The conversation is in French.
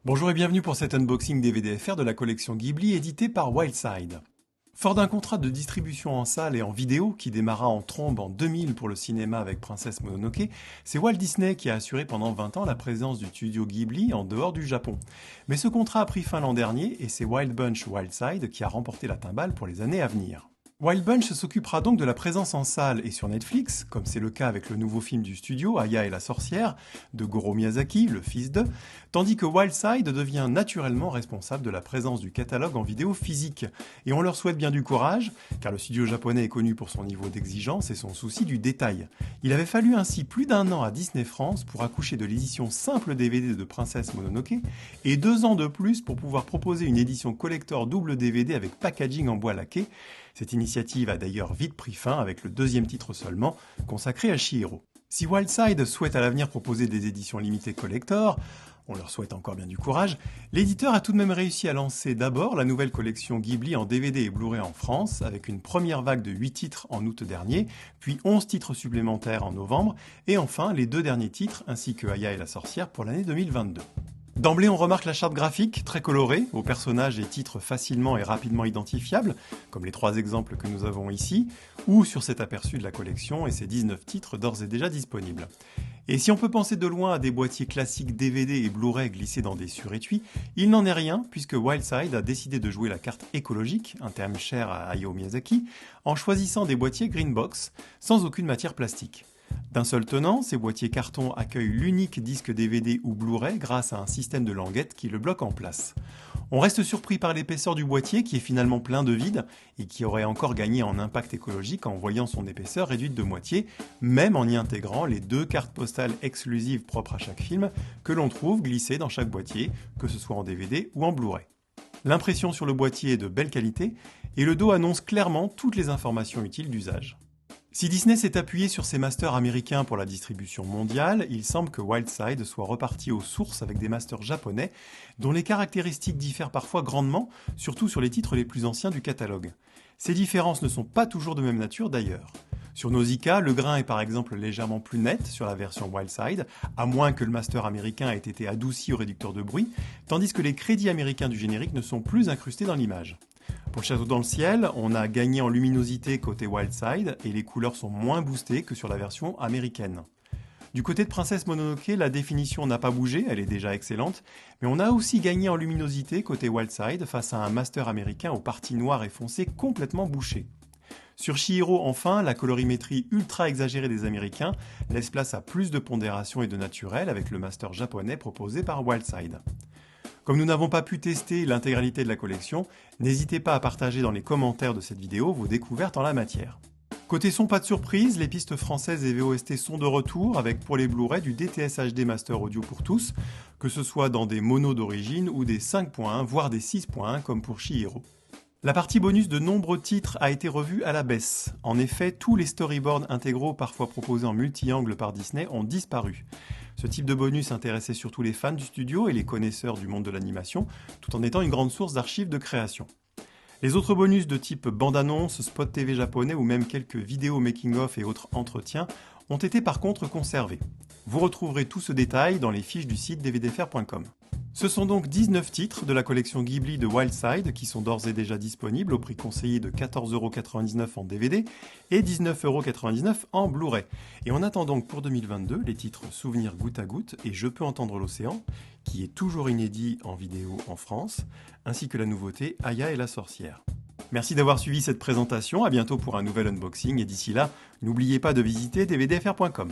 Bonjour et bienvenue pour cet unboxing DVD-FR de la collection Ghibli édité par Wildside. Fort d'un contrat de distribution en salle et en vidéo qui démarra en trombe en 2000 pour le cinéma avec Princesse Mononoke, c'est Walt Disney qui a assuré pendant 20 ans la présence du studio Ghibli en dehors du Japon. Mais ce contrat a pris fin l'an dernier et c'est Wild Bunch Wildside qui a remporté la timbale pour les années à venir. Wild Bunch s'occupera donc de la présence en salle et sur Netflix, comme c'est le cas avec le nouveau film du studio, Aya et la sorcière, de Goro Miyazaki, le fils de, tandis que Wildside devient naturellement responsable de la présence du catalogue en vidéo physique. Et on leur souhaite bien du courage, car le studio japonais est connu pour son niveau d'exigence et son souci du détail. Il avait fallu ainsi plus d'un an à Disney France pour accoucher de l'édition simple DVD de Princesse Mononoke, et 2 ans de plus pour pouvoir proposer une édition collector double DVD avec packaging en bois laqué. Cette initiative a d'ailleurs vite pris fin avec le 2e titre seulement, consacré à Chihiro. Si Wildside souhaite à l'avenir proposer des éditions limitées collector, on leur souhaite encore bien du courage, l'éditeur a tout de même réussi à lancer d'abord la nouvelle collection Ghibli en DVD et Blu-ray en France, avec une première vague de 8 titres en août dernier, puis 11 titres supplémentaires en novembre, et enfin les 2 derniers titres, ainsi que Aya et la sorcière pour l'année 2022. D'emblée, on remarque la charte graphique, très colorée, aux personnages et titres facilement et rapidement identifiables, comme les 3 exemples que nous avons ici, ou sur cet aperçu de la collection et ses 19 titres d'ores et déjà disponibles. Et si on peut penser de loin à des boîtiers classiques DVD et Blu-ray glissés dans des surétuis, il n'en est rien, puisque Wildside a décidé de jouer la carte écologique, un terme cher à Hayao Miyazaki, en choisissant des boîtiers Greenbox, sans aucune matière plastique. D'un seul tenant, ces boîtiers carton accueillent l'unique disque DVD ou Blu-ray grâce à un système de languettes qui le bloque en place. On reste surpris par l'épaisseur du boîtier qui est finalement plein de vide et qui aurait encore gagné en impact écologique en voyant son épaisseur réduite de moitié, même en y intégrant les 2 cartes postales exclusives propres à chaque film que l'on trouve glissées dans chaque boîtier, que ce soit en DVD ou en Blu-ray. L'impression sur le boîtier est de belle qualité et le dos annonce clairement toutes les informations utiles d'usage. Si Disney s'est appuyé sur ses masters américains pour la distribution mondiale, il semble que Wildside soit reparti aux sources avec des masters japonais, dont les caractéristiques diffèrent parfois grandement, surtout sur les titres les plus anciens du catalogue. Ces différences ne sont pas toujours de même nature d'ailleurs. Sur Nausicaa, le grain est par exemple légèrement plus net sur la version Wildside, à moins que le master américain ait été adouci au réducteur de bruit, tandis que les crédits américains du générique ne sont plus incrustés dans l'image. Pour le château dans le ciel, on a gagné en luminosité côté Wildside et les couleurs sont moins boostées que sur la version américaine. Du côté de Princesse Mononoke, la définition n'a pas bougé, elle est déjà excellente, mais on a aussi gagné en luminosité côté Wildside face à un master américain aux parties noires et foncées complètement bouchées. Sur Chihiro, enfin, la colorimétrie ultra exagérée des Américains laisse place à plus de pondération et de naturel avec le master japonais proposé par Wildside. Comme nous n'avons pas pu tester l'intégralité de la collection, n'hésitez pas à partager dans les commentaires de cette vidéo vos découvertes en la matière. Côté son, pas de surprise, les pistes françaises et VOST sont de retour avec pour les Blu-ray du DTS HD Master Audio pour tous, que ce soit dans des monos d'origine ou des 5.1 voire des 6.1 comme pour Chihiro. La partie bonus de nombreux titres a été revue à la baisse. En effet, tous les storyboards intégraux parfois proposés en multi-angle par Disney ont disparu. Ce type de bonus intéressait surtout les fans du studio et les connaisseurs du monde de l'animation, tout en étant une grande source d'archives de création. Les autres bonus de type bande-annonce, spot TV japonais ou même quelques vidéos making-of et autres entretiens ont été par contre conservés. Vous retrouverez tout ce détail dans les fiches du site dvdfr.com. Ce sont donc 19 titres de la collection Ghibli de Wildside qui sont d'ores et déjà disponibles au prix conseillé de 14,99€ en DVD et 19,99€ en Blu-ray. Et on attend donc pour 2022 les titres Souvenirs goutte à goutte et Je peux entendre l'océan, qui est toujours inédit en vidéo en France, ainsi que la nouveauté Aya et la sorcière. Merci d'avoir suivi cette présentation, à bientôt pour un nouvel unboxing et d'ici là, n'oubliez pas de visiter dvdfr.com.